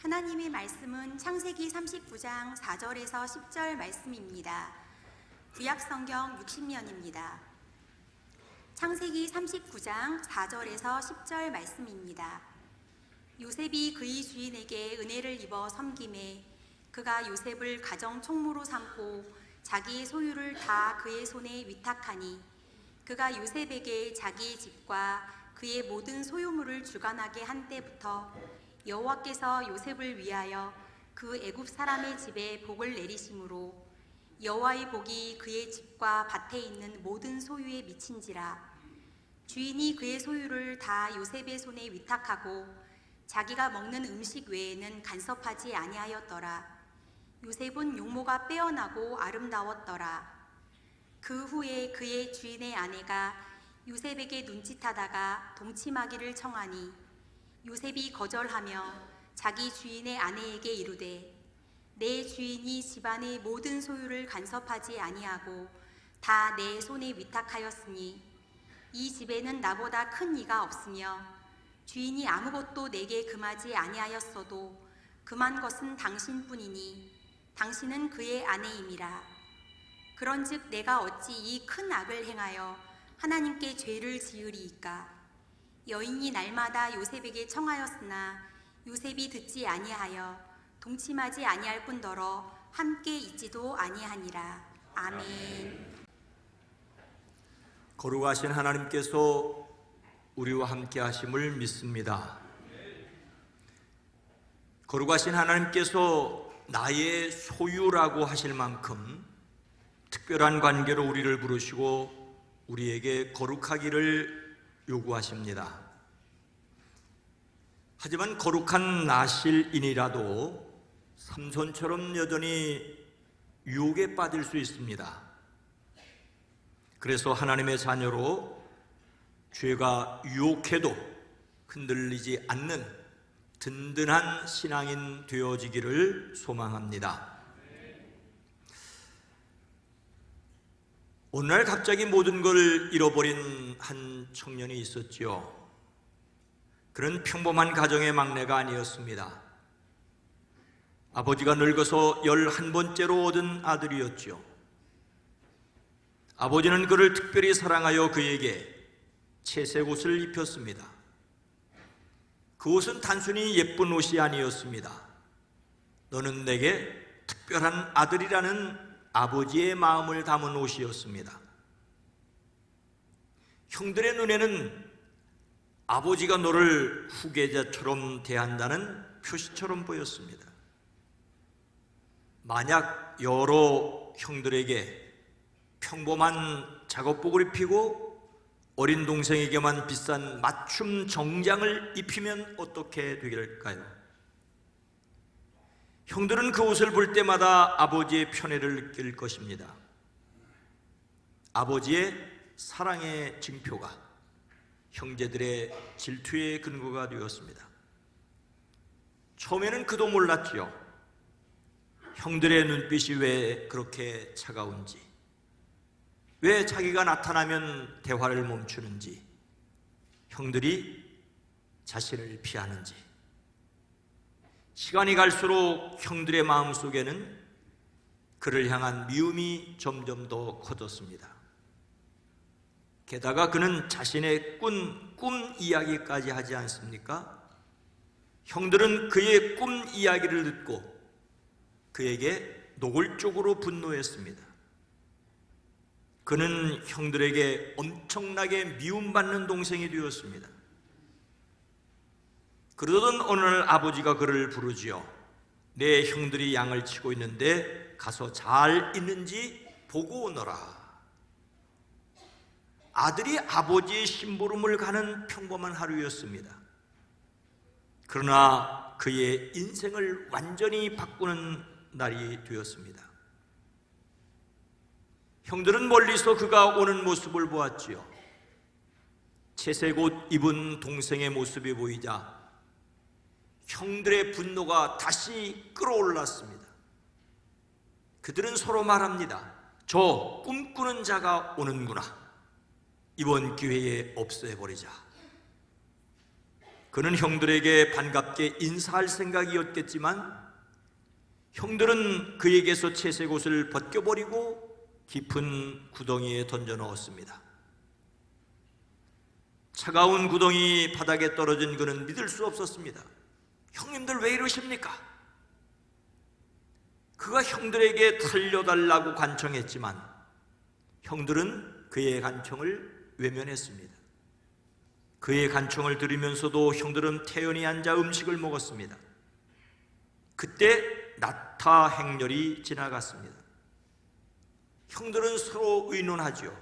하나님의 말씀은 창세기 39장 4절에서 10절 말씀입니다. 구약성경 60년입니다. 창세기 39장 4절에서 10절 말씀입니다. 요셉이 그의 주인에게 은혜를 입어 섬김에 그가 요셉을 가정 총무로 삼고 자기의 소유를 다 그의 손에 위탁하니 그가 요셉에게 자기의 집과 그의 모든 소유물을 주관하게 한 때부터 여호와께서 요셉을 위하여 그 애굽 사람의 집에 복을 내리심으로 여호와의 복이 그의 집과 밭에 있는 모든 소유에 미친지라. 주인이 그의 소유를 다 요셉의 손에 위탁하고 자기가 먹는 음식 외에는 간섭하지 아니하였더라. 요셉은 용모가 빼어나고 아름다웠더라. 그 후에 그의 주인의 아내가 요셉에게 눈짓하다가 동침하기를 청하니 요셉이 거절하며 자기 주인의 아내에게 이르되 내 주인이 집안의 모든 소유를 간섭하지 아니하고 다 내 손에 위탁하였으니 이 집에는 나보다 큰 이가 없으며 주인이 아무것도 내게 금하지 아니하였어도 금한 것은 당신뿐이니 당신은 그의 아내임이라. 그런즉 내가 어찌 이 큰 악을 행하여 하나님께 죄를 지으리이까. 여인이 날마다 요셉에게 청하였으나 요셉이 듣지 아니하여 동침하지 아니할 뿐더러 함께 있지도 아니하니라. 아멘. 거룩하신 하나님께서 우리와 함께 하심을 믿습니다. 거룩하신 하나님께서 나의 소유라고 하실 만큼 특별한 관계로 우리를 부르시고 우리에게 거룩하기를 요구하십니다. 하지만 거룩한 나실인이라도 삼손처럼 여전히 유혹에 빠질 수 있습니다. 그래서 하나님의 자녀로 죄가 유혹해도 흔들리지 않는 든든한 신앙인 되어지기를 소망합니다. 오늘날 갑자기 모든 걸 잃어버린 한 청년이 있었지요. 그런 평범한 가정의 막내가 아니었습니다. 아버지가 늙어서 11번째로 얻은 아들이었지요. 아버지는 그를 특별히 사랑하여 그에게 채색 옷을 입혔습니다. 그 옷은 단순히 예쁜 옷이 아니었습니다. 너는 내게 특별한 아들이라는 아버지의 마음을 담은 옷이었습니다. 형들의 눈에는 아버지가 너를 후계자처럼 대한다는 표시처럼 보였습니다. 만약 여러 형들에게 평범한 작업복을 입히고 어린 동생에게만 비싼 맞춤 정장을 입히면 어떻게 되길까요? 형들은 그 옷을 볼 때마다 아버지의 편애를 느낄 것입니다. 아버지의 사랑의 징표가 형제들의 질투의 근거가 되었습니다. 처음에는 그도 몰랐지요. 형들의 눈빛이 왜 그렇게 차가운지, 왜 자기가 나타나면 대화를 멈추는지, 형들이 자신을 피하는지. 시간이 갈수록 형들의 마음속에는 그를 향한 미움이 점점 더 커졌습니다. 게다가 그는 자신의 꿈 이야기까지 하지 않습니까? 형들은 그의 꿈 이야기를 듣고 그에게 노골적으로 분노했습니다. 그는 형들에게 엄청나게 미움받는 동생이 되었습니다. 그러던 어느 날 아버지가 그를 부르지요. 내 형들이 양을 치고 있는데 가서 잘 있는지 보고 오너라. 아들이 아버지의 심부름을 가는 평범한 하루였습니다. 그러나 그의 인생을 완전히 바꾸는 날이 되었습니다. 형들은 멀리서 그가 오는 모습을 보았지요. 채색 옷 입은 동생의 모습이 보이자 형들의 분노가 다시 끌어올랐습니다. 그들은 서로 말합니다. 저 꿈꾸는 자가 오는구나. 이번 기회에 없애버리자. 그는 형들에게 반갑게 인사할 생각이었겠지만 형들은 그에게서 채색옷을 벗겨버리고 깊은 구덩이에 던져 넣었습니다. 차가운 구덩이 바닥에 떨어진 그는 믿을 수 없었습니다. 형님들 왜 이러십니까? 그가 형들에게 살려달라고 간청했지만 형들은 그의 간청을 외면했습니다. 그의 간청을 들으면서도 형들은 태연히 앉아 음식을 먹었습니다. 그때 낙타 행렬이 지나갔습니다. 형들은 서로 의논하죠.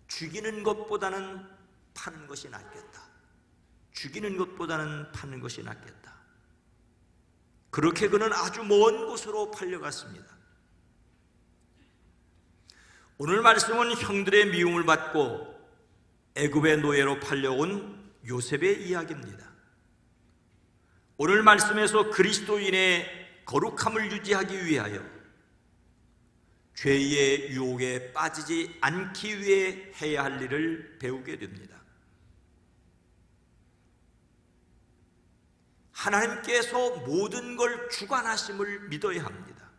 죽이는 것보다는 파는 것이 낫겠다. 죽이는 것보다는 파는 것이 낫겠다. 그렇게 그는 아주 먼 곳으로 팔려갔습니다. 오늘 말씀은 형들의 미움을 받고 애굽의 노예로 팔려온 요셉의 이야기입니다. 오늘 말씀에서 그리스도인의 거룩함을 유지하기 위하여 죄의 유혹에 빠지지 않기 위해 해야 할 일을 배우게 됩니다. 하나님께서 모든 걸 주관하심을 믿어야 합니다.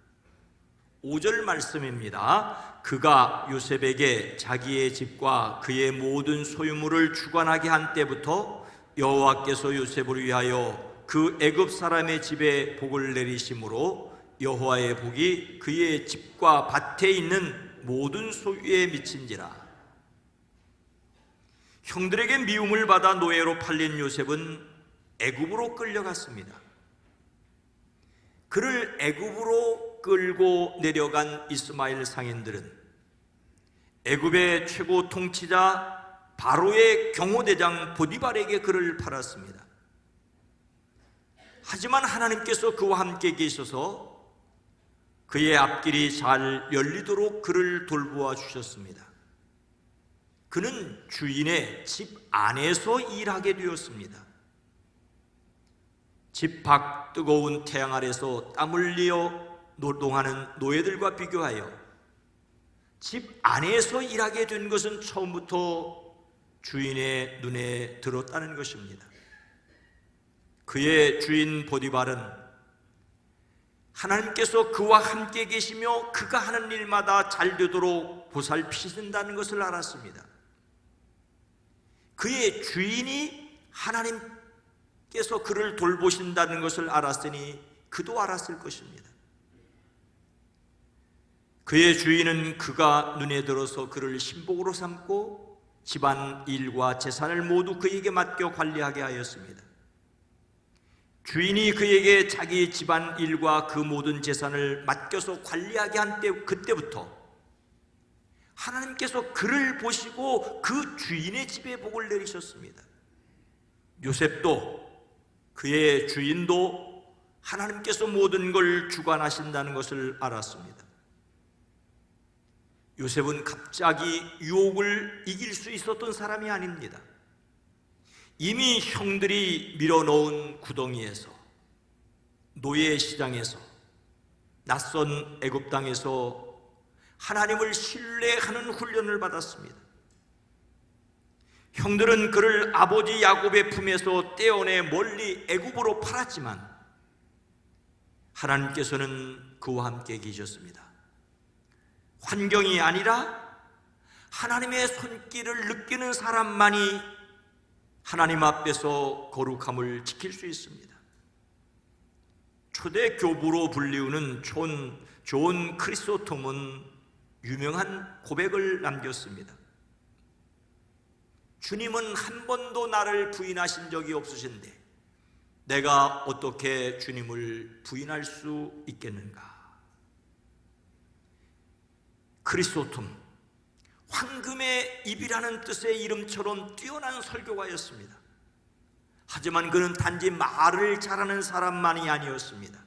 5절 말씀입니다. 그가 요셉에게 자기의 집과 그의 모든 소유물을 주관하게 한 때부터 여호와께서 요셉을 위하여 그 애굽 사람의 집에 복을 내리심으로 여호와의 복이 그의 집과 밭에 있는 모든 소유에 미친지라. 형들에게 미움을 받아 노예로 팔린 요셉은 애굽으로 끌려갔습니다. 그를 애굽으로 끌고 내려간 이스마엘 상인들은 애굽의 최고 통치자 바로의 경호대장 보디발에게 그를 팔았습니다. 하지만 하나님께서 그와 함께 계셔서 그의 앞길이 잘 열리도록 그를 돌보아 주셨습니다. 그는 주인의 집 안에서 일하게 되었습니다. 집 밖 뜨거운 태양 아래서 땀 흘려 노동하는 노예들과 비교하여 집 안에서 일하게 된 것은 처음부터 주인의 눈에 들었다는 것입니다. 그의 주인 보디발은 하나님께서 그와 함께 계시며 그가 하는 일마다 잘 되도록 보살피신다는 것을 알았습니다. 그의 주인이 하나님께서 그를 돌보신다는 것을 알았으니 그도 알았을 것입니다. 그의 주인은 그가 눈에 들어서 그를 신복으로 삼고 집안 일과 재산을 모두 그에게 맡겨 관리하게 하였습니다. 주인이 그에게 자기 집안 일과 그 모든 재산을 맡겨서 관리하게 한 때 그때부터 하나님께서 그를 보시고 그 주인의 집에 복을 내리셨습니다. 요셉도 그의 주인도 하나님께서 모든 걸 주관하신다는 것을 알았습니다. 요셉은 갑자기 유혹을 이길 수 있었던 사람이 아닙니다. 이미 형들이 밀어넣은 구덩이에서, 노예 시장에서, 낯선 애굽 땅에서 하나님을 신뢰하는 훈련을 받았습니다. 형들은 그를 아버지 야곱의 품에서 떼어내 멀리 애굽으로 팔았지만 하나님께서는 그와 함께 계셨습니다. 환경이 아니라 하나님의 손길을 느끼는 사람만이 하나님 앞에서 거룩함을 지킬 수 있습니다. 초대 교부로 불리우는 존 크리소톰은 유명한 고백을 남겼습니다. 주님은 한 번도 나를 부인하신 적이 없으신데 내가 어떻게 주님을 부인할 수 있겠는가? 크리소톰, 황금의 입이라는 뜻의 이름처럼 뛰어난 설교가였습니다. 하지만 그는 단지 말을 잘하는 사람만이 아니었습니다.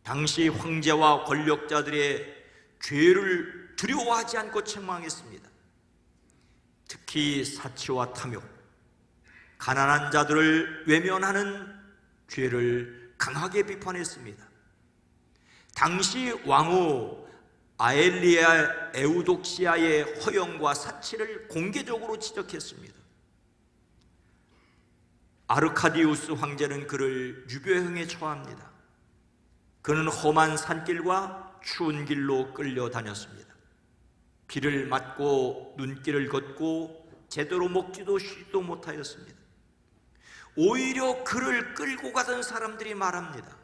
당시 황제와 권력자들의 죄를 두려워하지 않고 책망했습니다. 특히 사치와 탐욕, 가난한 자들을 외면하는 죄를 강하게 비판했습니다. 당시 왕후 아엘리아 에우독시아의 허영과 사치를 공개적으로 지적했습니다. 아르카디우스 황제는 그를 유배형에 처합니다. 그는 험한 산길과 추운 길로 끌려다녔습니다. 비를 맞고 눈길을 걷고 제대로 먹지도 쉬지도 못하였습니다. 오히려 그를 끌고 가던 사람들이 말합니다.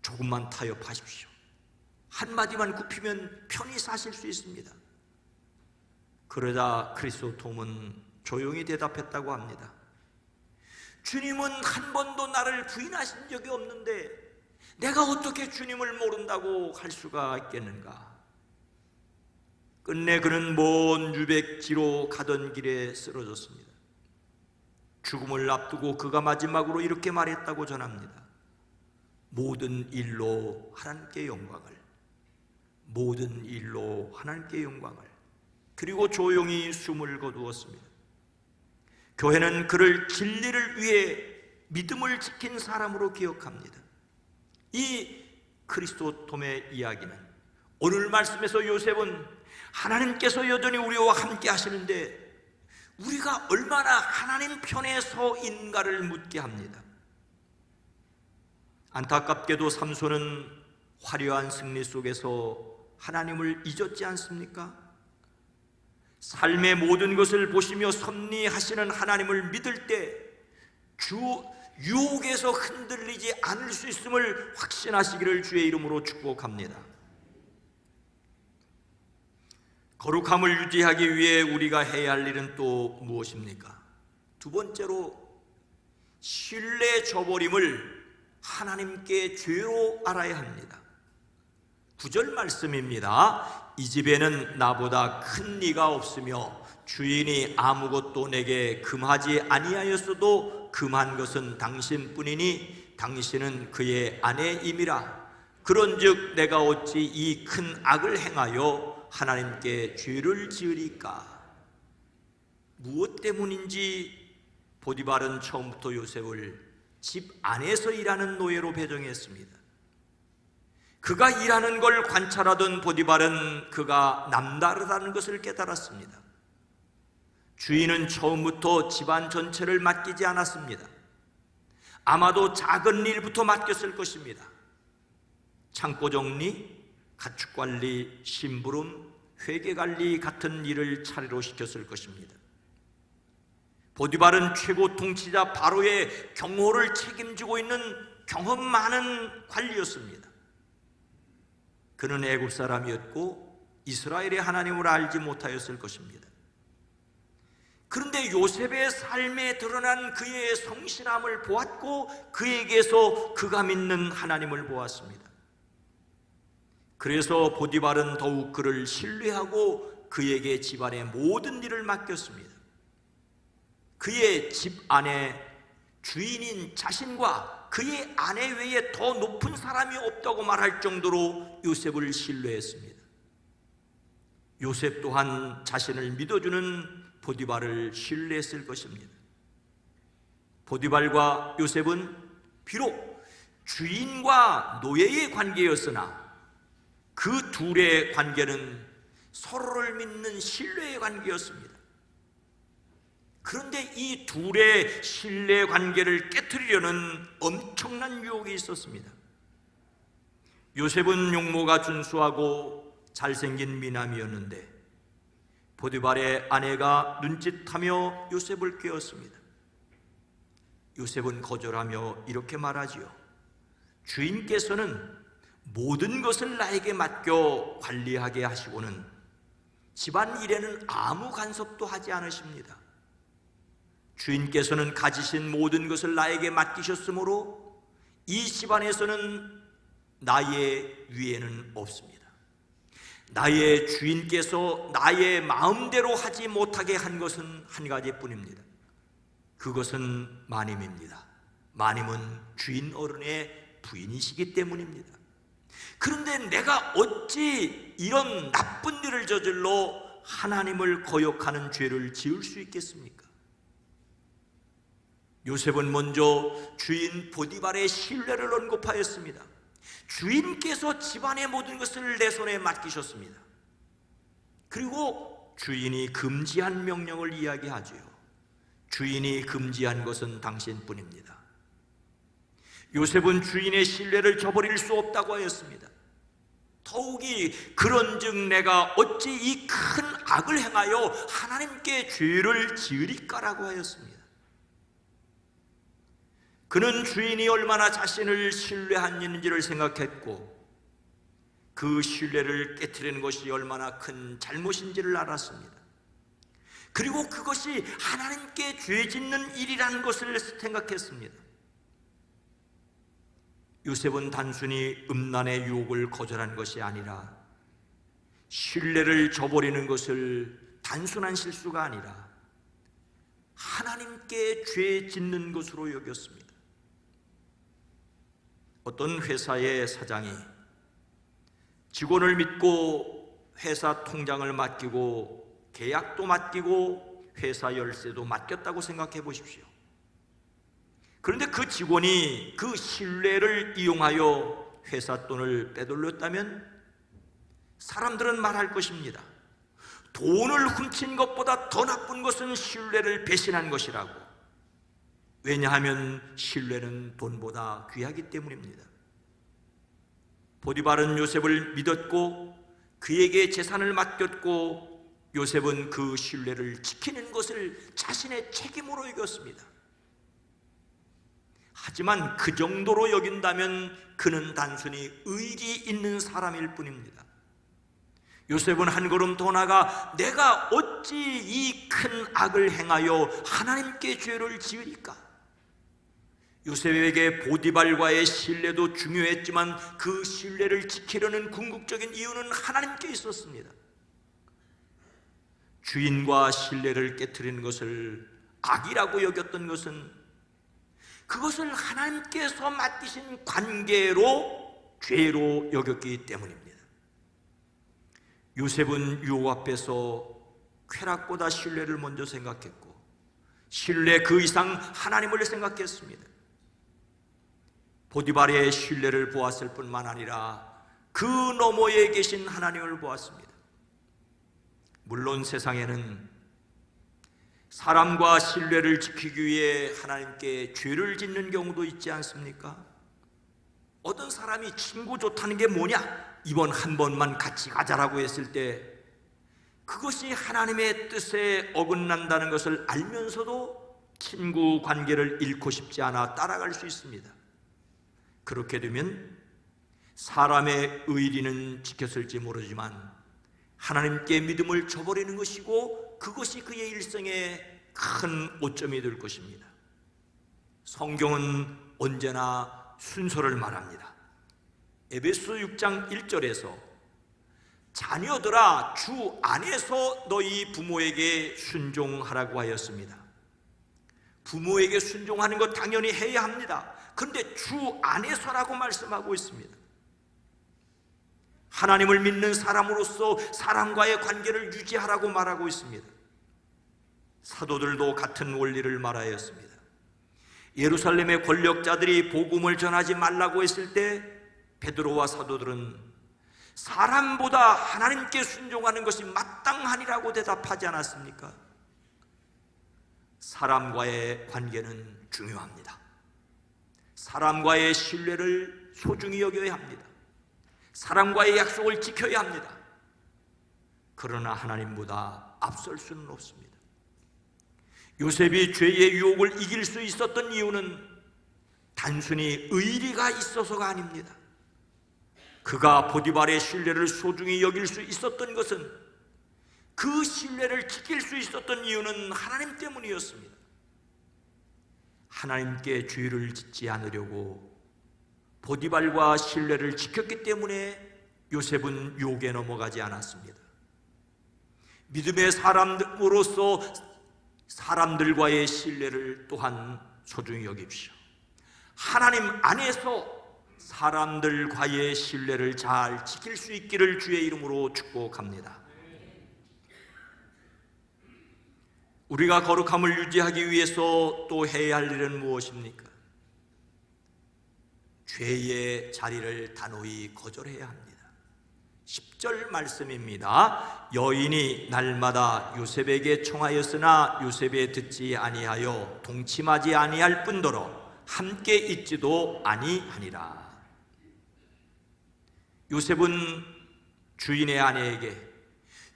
조금만 타협하십시오. 한마디만 굽히면 편히 사실 수 있습니다. 그러자 크리소톰은 조용히 대답했다고 합니다. 주님은 한 번도 나를 부인하신 적이 없는데 내가 어떻게 주님을 모른다고 할 수가 있겠는가? 끝내 그는 먼 유백지로 가던 길에 쓰러졌습니다. 죽음을 앞두고 그가 마지막으로 이렇게 말했다고 전합니다. 모든 일로 하나님께 영광을, 모든 일로 하나님께 영광을. 그리고 조용히 숨을 거두었습니다. 교회는 그를 진리를 위해 믿음을 지킨 사람으로 기억합니다. 이 크리스토톰의 이야기는 오늘 말씀에서 요셉은 하나님께서 여전히 우리와 함께 하시는데 우리가 얼마나 하나님 편에 서 있는가를 묻게 합니다. 안타깝게도 삼손은 화려한 승리 속에서 하나님을 잊었지 않습니까? 삶의 모든 것을 보시며 섭리하시는 하나님을 믿을 때 유혹에서 흔들리지 않을 수 있음을 확신하시기를 주의 이름으로 축복합니다. 거룩함을 유지하기 위해 우리가 해야 할 일은 또 무엇입니까? 두 번째로 신뢰 저버림을 하나님께 죄로 알아야 합니다. 9절 말씀입니다. 이 집에는 나보다 큰 이가 없으며 주인이 아무것도 내게 금하지 아니하였어도 금한 것은 당신뿐이니 당신은 그의 아내임이라. 그런즉 내가 어찌 이 큰 악을 행하여 하나님께 죄를 지으리까? 무엇 때문인지 보디발은 처음부터 요셉을 집 안에서 일하는 노예로 배정했습니다. 그가 일하는 걸 관찰하던 보디발은 그가 남다르다는 것을 깨달았습니다. 주인은 처음부터 집안 전체를 맡기지 않았습니다. 아마도 작은 일부터 맡겼을 것입니다. 창고 정리, 가축 관리, 심부름, 회계 관리 같은 일을 차례로 시켰을 것입니다. 보디발은 최고 통치자 바로의 경호를 책임지고 있는 경험 많은 관리였습니다. 그는 애굽 사람이었고 이스라엘의 하나님을 알지 못하였을 것입니다. 그런데 요셉의 삶에 드러난 그의 성실함을 보았고 그에게서 그가 믿는 하나님을 보았습니다. 그래서 보디발은 더욱 그를 신뢰하고 그에게 집안의 모든 일을 맡겼습니다. 그의 집 안에 주인인 자신과 그의 아내 외에 더 높은 사람이 없다고 말할 정도로 요셉을 신뢰했습니다. 요셉 또한 자신을 믿어주는 보디발을 신뢰했을 것입니다. 보디발과 요셉은 비록 주인과 노예의 관계였으나 그 둘의 관계는 서로를 믿는 신뢰의 관계였습니다. 그런데 이 둘의 신뢰 관계를 깨트리려는 엄청난 유혹이 있었습니다. 요셉은 용모가 준수하고 잘생긴 미남이었는데 보디발의 아내가 눈짓하며 요셉을 꾀었습니다. 요셉은 거절하며 이렇게 말하지요. 주인께서는 모든 것을 나에게 맡겨 관리하게 하시고는 집안 일에는 아무 간섭도 하지 않으십니다. 주인께서는 가지신 모든 것을 나에게 맡기셨으므로 이 집안에서는 나의 위에는 없습니다. 나의 주인께서 나의 마음대로 하지 못하게 한 것은 한 가지뿐입니다. 그것은 마님입니다. 마님은 주인 어른의 부인이시기 때문입니다. 그런데 내가 어찌 이런 나쁜 일을 저질러 하나님을 거역하는 죄를 지을 수 있겠습니까? 요셉은 먼저 주인 보디발의 신뢰를 언급하였습니다. 주인께서 집안의 모든 것을 내 손에 맡기셨습니다. 그리고 주인이 금지한 명령을 이야기하지요. 주인이 금지한 것은 당신뿐입니다. 요셉은 주인의 신뢰를 저버릴 수 없다고 하였습니다. 더욱이 그런즉 내가 어찌 이 큰 악을 행하여 하나님께 죄를 지으리까라고 하였습니다. 그는 주인이 얼마나 자신을 신뢰하는지를 생각했고 그 신뢰를 깨트리는 것이 얼마나 큰 잘못인지를 알았습니다. 그리고 그것이 하나님께 죄 짓는 일이라는 것을 생각했습니다. 요셉은 단순히 음란의 유혹을 거절한 것이 아니라 신뢰를 저버리는 것을 단순한 실수가 아니라 하나님께 죄 짓는 것으로 여겼습니다. 어떤 회사의 사장이 직원을 믿고 회사 통장을 맡기고 계약도 맡기고 회사 열쇠도 맡겼다고 생각해 보십시오. 그런데 그 직원이 그 신뢰를 이용하여 회사 돈을 빼돌렸다면 사람들은 말할 것입니다. 돈을 훔친 것보다 더 나쁜 것은 신뢰를 배신한 것이라고. 왜냐하면 신뢰는 돈보다 귀하기 때문입니다. 포디발은 요셉을 믿었고 그에게 재산을 맡겼고 요셉은 그 신뢰를 지키는 것을 자신의 책임으로 여겼습니다. 하지만 그 정도로 여긴다면 그는 단순히 의리 있는 사람일 뿐입니다. 요셉은 한 걸음 더 나아가 내가 어찌 이 큰 악을 행하여 하나님께 죄를 지으리까? 요셉에게 보디발과의 신뢰도 중요했지만 그 신뢰를 지키려는 궁극적인 이유는 하나님께 있었습니다. 주인과 신뢰를 깨트리는 것을 악이라고 여겼던 것은 그것을 하나님께서 맡기신 관계로 죄로 여겼기 때문입니다. 요셉은 유혹 앞에서 쾌락보다 신뢰를 먼저 생각했고 신뢰 그 이상 하나님을 생각했습니다. 보디발의 신뢰를 보았을 뿐만 아니라 그 너머에 계신 하나님을 보았습니다. 물론 세상에는 사람과 신뢰를 지키기 위해 하나님께 죄를 짓는 경우도 있지 않습니까? 어떤 사람이 친구 좋다는 게 뭐냐? 이번 한 번만 같이 가자라고 했을 때 그것이 하나님의 뜻에 어긋난다는 것을 알면서도 친구 관계를 잃고 싶지 않아 따라갈 수 있습니다. 그렇게 되면 사람의 의리는 지켰을지 모르지만 하나님께 믿음을 저버리는 것이고 그것이 그의 일생에 큰 오점이 될 것입니다. 성경은 언제나 순서를 말합니다. 에베소 6장 1절에서 자녀들아 주 안에서 너희 부모에게 순종하라고 하였습니다. 부모에게 순종하는 것 당연히 해야 합니다. 그런데 주 안에서라고 말씀하고 있습니다. 하나님을 믿는 사람으로서 사람과의 관계를 유지하라고 말하고 있습니다. 사도들도 같은 원리를 말하였습니다. 예루살렘의 권력자들이 복음을 전하지 말라고 했을 때 베드로와 사도들은 사람보다 하나님께 순종하는 것이 마땅하니라고 대답하지 않았습니까? 사람과의 관계는 중요합니다. 사람과의 신뢰를 소중히 여겨야 합니다. 사람과의 약속을 지켜야 합니다. 그러나 하나님보다 앞설 수는 없습니다. 요셉이 죄의 유혹을 이길 수 있었던 이유는 단순히 의리가 있어서가 아닙니다. 그가 보디발의 신뢰를 소중히 여길 수 있었던 것은 그 신뢰를 지킬 수 있었던 이유는 하나님 때문이었습니다. 하나님께 죄를 짓지 않으려고 보디발과 신뢰를 지켰기 때문에 요셉은 유혹에 넘어가지 않았습니다. 믿음의 사람으로서 사람들과의 신뢰를 또한 소중히 여깁시오. 하나님 안에서 사람들과의 신뢰를 잘 지킬 수 있기를 주의 이름으로 축복합니다. 우리가 거룩함을 유지하기 위해서 또 해야 할 일은 무엇입니까? 죄의 자리를 단호히 거절해야 합니다. 10절 말씀입니다. 여인이 날마다 요셉에게 청하였으나 요셉에 듣지 아니하여 동침하지 아니할 뿐더러 함께 있지도 아니하니라. 요셉은 주인의 아내에게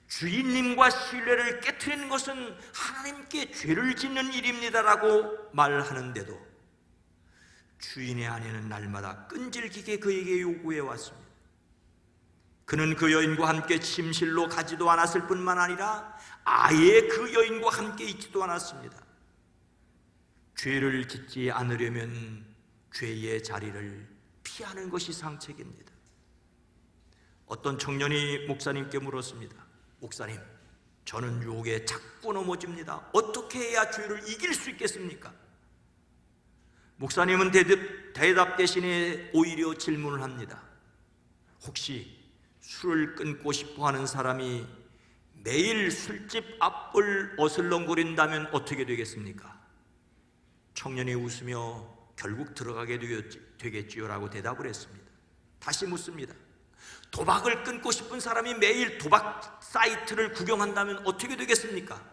주인님과 신뢰를 깨트리는 것은 하나님께 죄를 짓는 일입니다라고 말하는데도 주인의 아내는 날마다 끈질기게 그에게 요구해 왔습니다. 그는 그 여인과 함께 침실로 가지도 않았을 뿐만 아니라 아예 그 여인과 함께 있지도 않았습니다. 죄를 짓지 않으려면 죄의 자리를 피하는 것이 상책입니다. 어떤 청년이 목사님께 물었습니다. 목사님, 저는 유혹에 자꾸 넘어집니다. 어떻게 해야 죄를 이길 수 있겠습니까? 목사님은 대답 대신에 오히려 질문을 합니다. 혹시 술을 끊고 싶어 하는 사람이 매일 술집 앞을 어슬렁거린다면 어떻게 되겠습니까? 청년이 웃으며 결국 들어가게 되겠지요 라고 대답을 했습니다. 다시 묻습니다. 도박을 끊고 싶은 사람이 매일 도박 사이트를 구경한다면 어떻게 되겠습니까?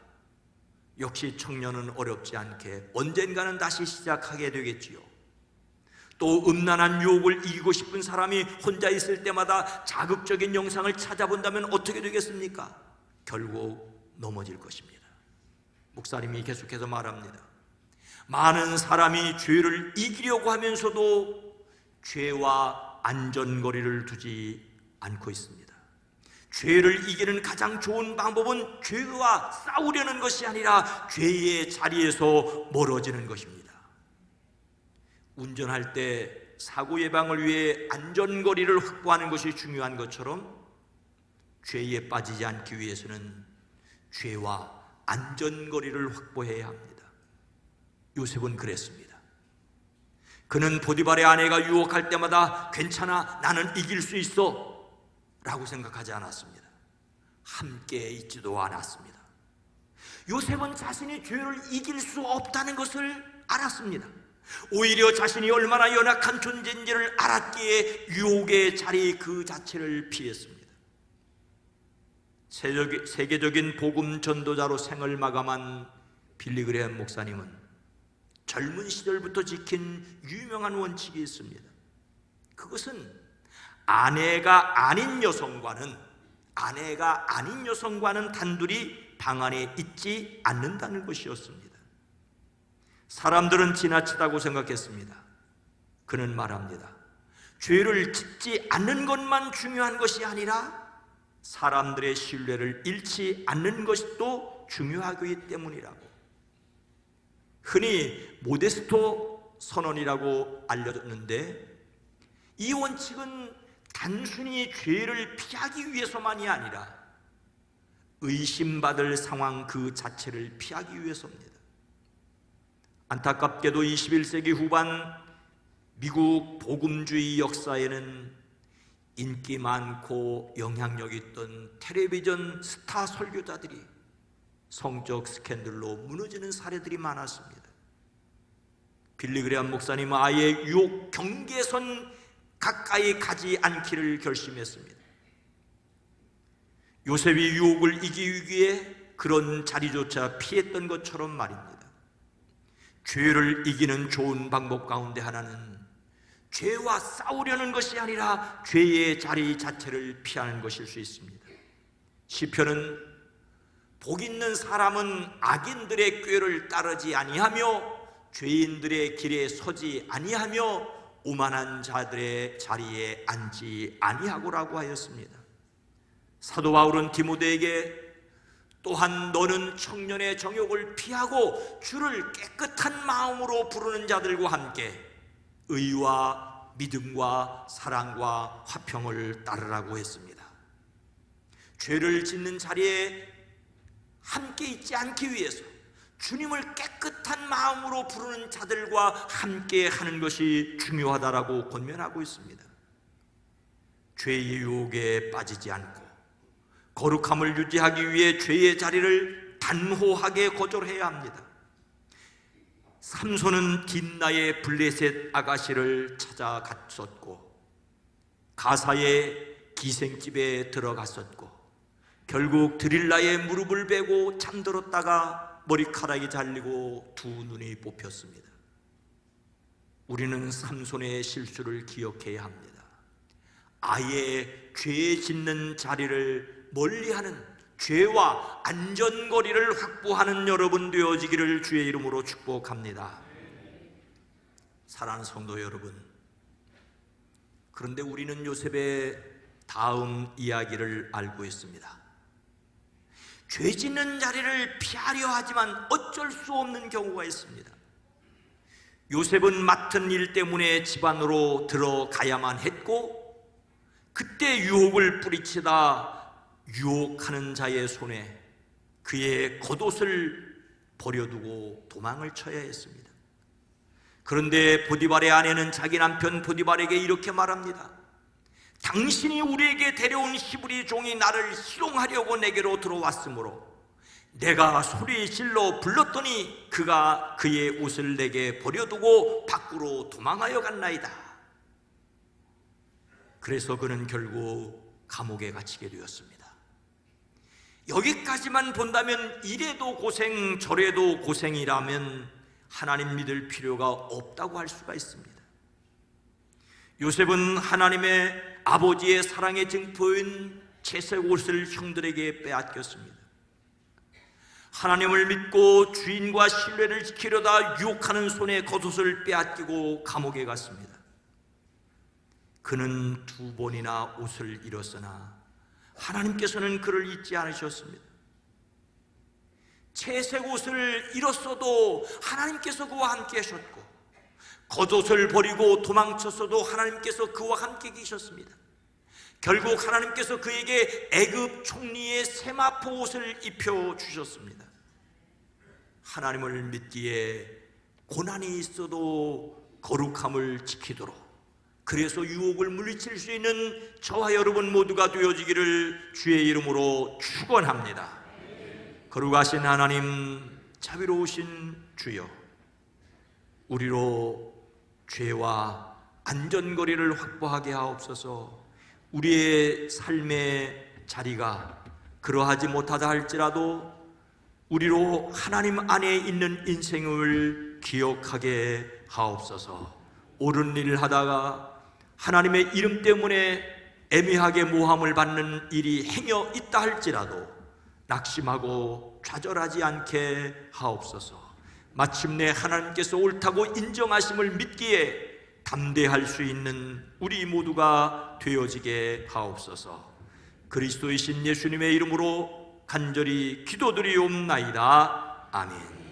역시 청년은 어렵지 않게 언젠가는 다시 시작하게 되겠지요. 또 음란한 유혹을 이기고 싶은 사람이 혼자 있을 때마다 자극적인 영상을 찾아본다면 어떻게 되겠습니까? 결국 넘어질 것입니다. 목사님이 계속해서 말합니다. 많은 사람이 죄를 이기려고 하면서도 죄와 안전거리를 두지 않고 있습니다. 죄를 이기는 가장 좋은 방법은 죄와 싸우려는 것이 아니라 죄의 자리에서 멀어지는 것입니다. 운전할 때 사고 예방을 위해 안전거리를 확보하는 것이 중요한 것처럼 죄에 빠지지 않기 위해서는 죄와 안전거리를 확보해야 합니다. 요셉은 그랬습니다. 그는 보디발의 아내가 유혹할 때마다 괜찮아, 나는 이길 수 있어 라고 생각하지 않았습니다. 함께 있지도 않았습니다. 요셉은 자신이 죄를 이길 수 없다는 것을 알았습니다. 오히려 자신이 얼마나 연약한 존재인지를 알았기에 유혹의 자리 그 자체를 피했습니다. 세계적인 복음 전도자로 생을 마감한 빌리 그레엄 목사님은 젊은 시절부터 지킨 유명한 원칙이 있습니다. 그것은 아내가 아닌 여성과는 단둘이 방 안에 있지 않는다는 것이었습니다. 사람들은 지나치다고 생각했습니다. 그는 말합니다. 죄를 짓지 않는 것만 중요한 것이 아니라 사람들의 신뢰를 잃지 않는 것이 또 중요하기 때문이라고. 흔히 모데스토 선언이라고 알려졌는데 이 원칙은 단순히 죄를 피하기 위해서만이 아니라 의심받을 상황 그 자체를 피하기 위해서입니다. 안타깝게도 21세기 후반 미국 복음주의 역사에는 인기 많고 영향력 있던 텔레비전 스타 설교자들이 성적 스캔들로 무너지는 사례들이 많았습니다. 빌리 그레엄 목사님은 아예 유혹 경계선 가까이 가지 않기를 결심했습니다. 요셉이 유혹을 이기기 위해 그런 자리조차 피했던 것처럼 말입니다. 죄를 이기는 좋은 방법 가운데 하나는 죄와 싸우려는 것이 아니라 죄의 자리 자체를 피하는 것일 수 있습니다. 시편은 복 있는 사람은 악인들의 꾀를 따르지 아니하며 죄인들의 길에 서지 아니하며 오만한 자들의 자리에 앉지 아니하고라고 하였습니다. 사도 바울은 디모데에게 또한 너는 청년의 정욕을 피하고 주를 깨끗한 마음으로 부르는 자들과 함께 의와 믿음과 사랑과 화평을 따르라고 했습니다. 죄를 짓는 자리에 함께 있지 않기 위해서 주님을 깨끗한 마음으로 부르는 자들과 함께 하는 것이 중요하다라고 권면하고 있습니다. 죄의 유혹에 빠지지 않고 거룩함을 유지하기 위해 죄의 자리를 단호하게 거절해야 합니다. 삼손은 딥나의 블레셋 아가씨를 찾아갔었고 가사의 기생집에 들어갔었고 결국 드릴라의 무릎을 베고 잠들었다가 머리카락이 잘리고 두 눈이 뽑혔습니다. 우리는 삼손의 실수를 기억해야 합니다. 아예 죄 짓는 자리를 멀리하는, 죄와 안전거리를 확보하는 여러분 되어지기를 주의 이름으로 축복합니다. 사랑하는 성도 여러분, 그런데 우리는 요셉의 다음 이야기를 알고 있습니다. 죄 짓는 자리를 피하려 하지만 어쩔 수 없는 경우가 있습니다. 요셉은 맡은 일 때문에 집 안으로 들어가야만 했고, 그때 유혹을 뿌리치다 유혹하는 자의 손에 그의 겉옷을 버려두고 도망을 쳐야 했습니다. 그런데 보디발의 아내는 자기 남편 보디발에게 이렇게 말합니다. 당신이 우리에게 데려온 히브리 종이 나를 희롱하려고 내게로 들어왔으므로 내가 소리 질러 불렀더니 그가 그의 옷을 내게 버려두고 밖으로 도망하여 갔나이다. 그래서 그는 결국 감옥에 갇히게 되었습니다. 여기까지만 본다면 이래도 고생 저래도 고생이라면 하나님 믿을 필요가 없다고 할 수가 있습니다. 요셉은 하나님의 아버지의 사랑의 증표인 채색 옷을 형들에게 빼앗겼습니다. 하나님을 믿고 주인과 신뢰를 지키려다 유혹하는 손에 겉옷을 빼앗기고 감옥에 갔습니다. 그는 2번이나 옷을 잃었으나 하나님께서는 그를 잊지 않으셨습니다. 채색 옷을 잃었어도 하나님께서 그와 함께 하셨고, 겉옷을 버리고 도망쳤어도 하나님께서 그와 함께 계셨습니다. 결국 하나님께서 그에게 애굽 총리의 세마포 옷을 입혀주셨습니다. 하나님을 믿기에 고난이 있어도 거룩함을 지키도록, 그래서 유혹을 물리칠 수 있는 저와 여러분 모두가 되어지기를 주의 이름으로 축원합니다. 거룩하신 하나님, 자비로우신 주여, 우리로 죄와 안전거리를 확보하게 하옵소서. 우리의 삶의 자리가 그러하지 못하다 할지라도 우리로 하나님 안에 있는 인생을 기억하게 하옵소서. 옳은 일을 하다가 하나님의 이름 때문에 애매하게 모함을 받는 일이 행여 있다 할지라도 낙심하고 좌절하지 않게 하옵소서. 마침내 하나님께서 옳다고 인정하심을 믿기에 담대할 수 있는 우리 모두가 되어지게 하옵소서. 그리스도이신 예수님의 이름으로 간절히 기도드리옵나이다. 아멘.